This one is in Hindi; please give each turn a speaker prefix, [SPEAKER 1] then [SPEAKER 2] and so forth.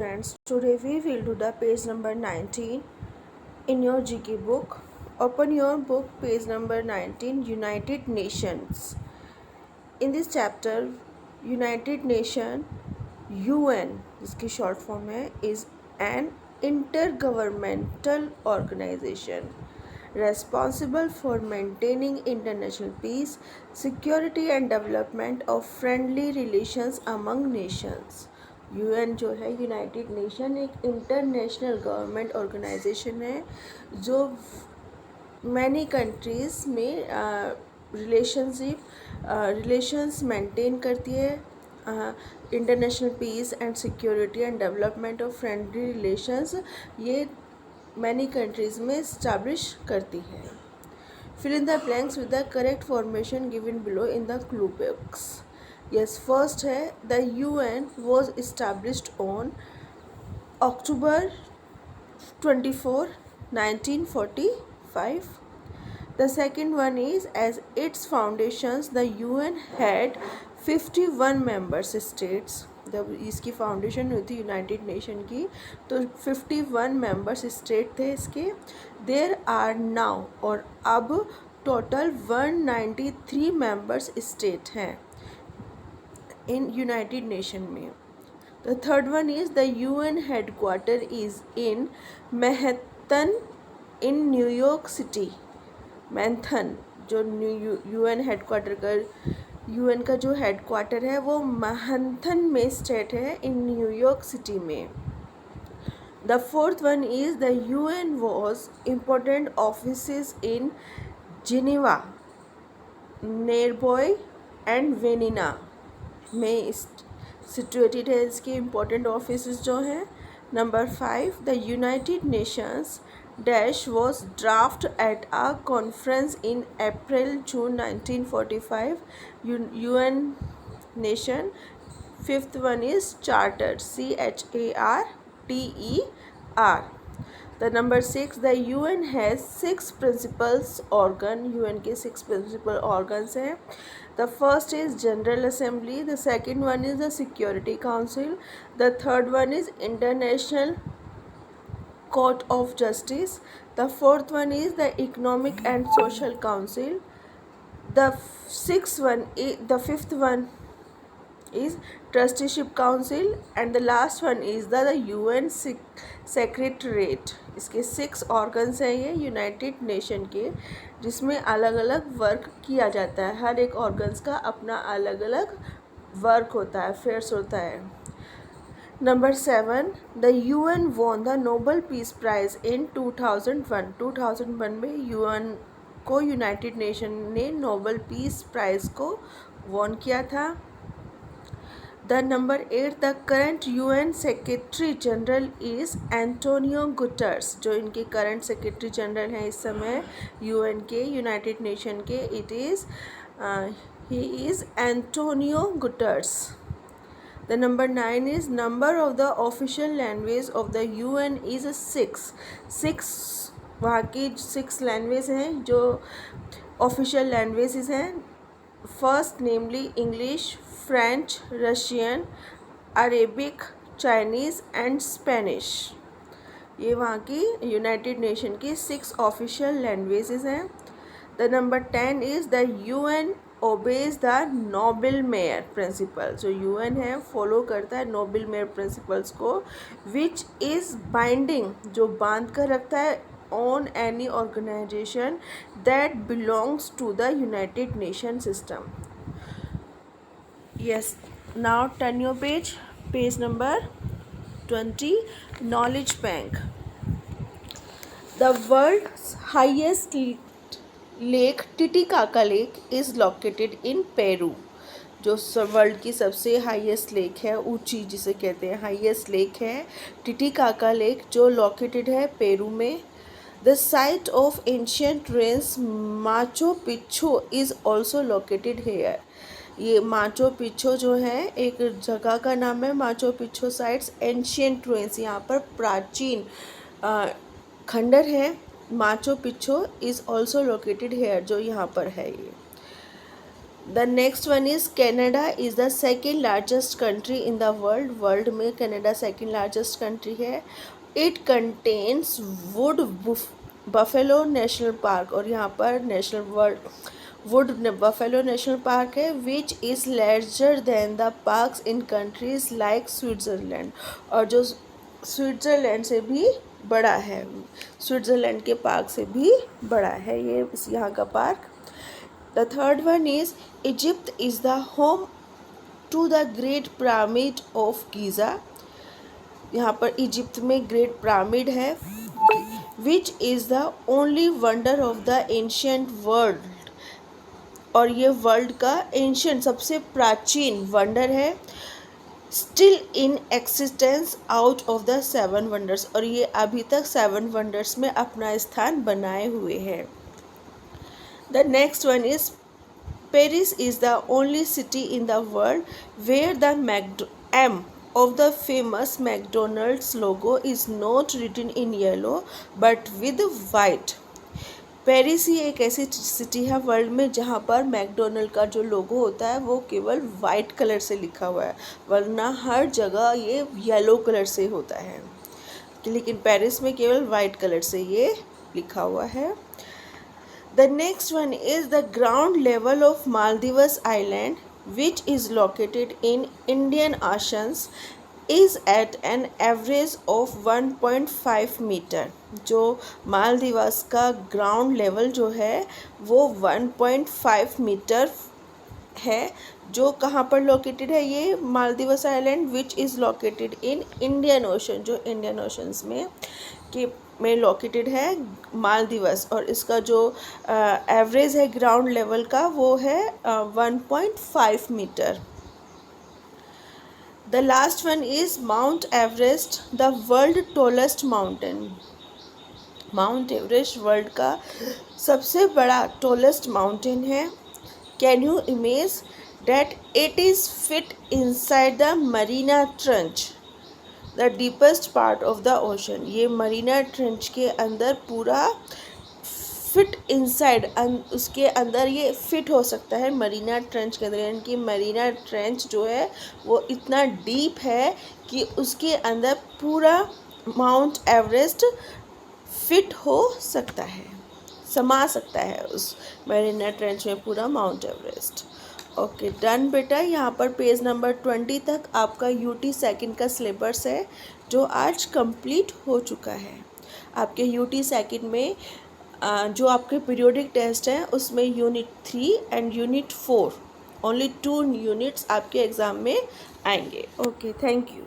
[SPEAKER 1] Friends, today we will do the page number 19 in your GK book. Open your book, page number 19, United Nations. In this chapter, United Nation UN, जिसकी short form है, is an intergovernmental organization responsible for maintaining international peace, security and development of friendly relations among nations. UN जो है यूनाइटेड नेशन एक इंटरनेशनल गवर्नमेंट ऑर्गेनाइजेशन है जो मैनी कंट्रीज़ में रिलेशंस मेंटेन करती है, international peace and security and development of friendly relations ये मैनी कंट्रीज़ में इस्टेब्लिश करती है. Fill in the blanks with the correct formation given below in the clue box. Yes, first है the UN was established on October 24, 1945. The second one is as its foundations the UN had 51 member states. जब इसकी फाउंडेशन हुई थी यूनाइटेड नेशन की तो 51 मेंबर्स स्टेट थे इसके. देयर आर नाउ और अब टोटल 193 मेंबर्स स्टेट हैं in United Nation में. The third one is the UN headquarter is in Manhattan in New York City. Manhattan जो UN headquarter का UN का जो headquarter है वो मैनहट्टन में स्टेट है in New York City में. The fourth one is the UN was important offices in Geneva, Nairobi and Vienna में सिचुएटेड है इसके इम्पोर्टेंट ऑफिस जो हैं. Number 5 the United Nations dash was draft at a conference in April June 1945. UN nation. Fifth one is charter CHARTER. The number 6 the UN has 6 principal organ. UN के 6 principal organs हैं. The first is General Assembly, the second one is the Security Council, the third one is International Court of Justice, the fourth one is the Economic and Social Council, the fifth one is Trusteeship Council and the last one is the UN Secretariat. इसके 6 ऑर्गन्स हैं ये यूनाइटेड नेशन के जिसमें अलग अलग वर्क किया जाता है. हर एक ऑर्गन्स का अपना अलग अलग वर्क होता है, अफेयर्स होता है. Number 7 the UN won the Nobel peace prize in 2001. 2001 में UN को यूनाइटेड नेशन ने नोबल पीस प्राइज़ को वॉन किया था. The number 8 the current UN Secretary General is Antonio Guterres. जो इनके current Secretary General हैं इस समय UN के United Nation के he is Antonio Guterres. The number 9 is number of the official languages of the UN is 6. वहाँ की 6 languages हैं जो official languages हैं. First namely English, French, Russian, Arabic, Chinese and Spanish. ये वहाँ की यूनाइटेड नेशन की 6 ऑफिशियल लैंग्वेजेस हैं. The number 10 is the UN obeys the noble major principle. जो UN है फॉलो करता है नोबल मेयर प्रिंसिपल्स को विच इज़ बाइंडिंग जो बांध कर रखता है on any organization that belongs to the United Nations system. Yes, now turn your page number 20, Knowledge Bank. The world's highest lake Titicaca Lake is located in Peru. जो वर्ल्ड की सबसे हाईएस्ट लेक है, ऊंची जिसे कहते हैं हाईएस्ट लेक है टिटिकाका लेक जो लोकेटेड है पेरू में. The site of ancient ruins Machu Picchu is also located here. ये माचो पिच्छो जो है एक जगह का नाम है. Machu Picchu sites ancient ruins यहाँ पर प्राचीन खंडर है. Machu Picchu is also located here जो यहाँ पर है ये. The next one is Canada is the second largest country in the world. World में कनाडा सेकेंड लार्जेस्ट कंट्री है. It contains Wood Buffalo National Park, और यहाँ पर वुड बफेलो नेशनल पार्क है, which is larger than the parks in countries like Switzerland, और जो स्विट्ज़रलैंड से भी बड़ा है, स्विट्ज़रलैंड के पार्क से भी बड़ा है ये यहाँ का park. The third one is Egypt is the home to the Great Pyramid of Giza. यहाँ पर इजिप्ट में ग्रेट पिरामिड है, which is the only wonder of the ancient world, और ये वर्ल्ड का एंशियंट सबसे प्राचीन वंडर है. Still in existence out of the 7 wonders, और ये अभी तक 7 वंडर्स में अपना स्थान बनाए हुए है. The next one is Paris is the only city in the world where the M of the famous McDonald's logo is not written in yellow but with white. Paris ही एक ऐसी सिटी है वर्ल्ड में जहाँ पर मैकडोनल्ड का जो लोगो होता है वो केवल वाइट कलर से लिखा हुआ है, वरना हर जगह ये येलो कलर से होता है, लेकिन पेरिस में केवल वाइट कलर से ये लिखा हुआ है. The next one is the ground level of Maldives Island, which is located in Indian Oceans, is at an average of 1.5 metre. जो मालदीव्स का ग्राउंड लेवल जो है वो 1.5 मीटर है. जो कहाँ पर लोकेटेड है ये Maldives island, which is located in Indian ocean, जो इंडियन ओशंस में लोकेटेड है मालदीव्स, और इसका जो एवरेज है ग्राउंड लेवल का वो है 1.5 metre. The last one is Mount Everest, the world tallest mountain. Mount Everest world का सबसे बड़ा टॉलेस्ट माउंटेन है. Can you imagine that it is fit inside the Mariana Trench, the deepest part of the ocean. ये मरीना ट्रेंच के अंदर पूरा फिट इनसाइड, उसके अंदर ये फिट हो सकता है मरीना ट्रेंच के अंदर, यानी कि मरीना ट्रेंच जो है वो इतना डीप है कि उसके अंदर पूरा माउंट एवरेस्ट फिट हो सकता है, समा सकता है उस मरीना ट्रेंच में पूरा माउंट एवरेस्ट. ओके डन बेटा. यहाँ पर पेज नंबर 20 तक आपका यूटी सेकंड का सिलेबस है जो आज कंप्लीट हो चुका है. आपके यूटी सेकंड में जो आपके पीरियोडिक टेस्ट हैं उसमें unit 3 and unit 4 only 2 units आपके एग्ज़ाम में आएंगे. Okay thank you.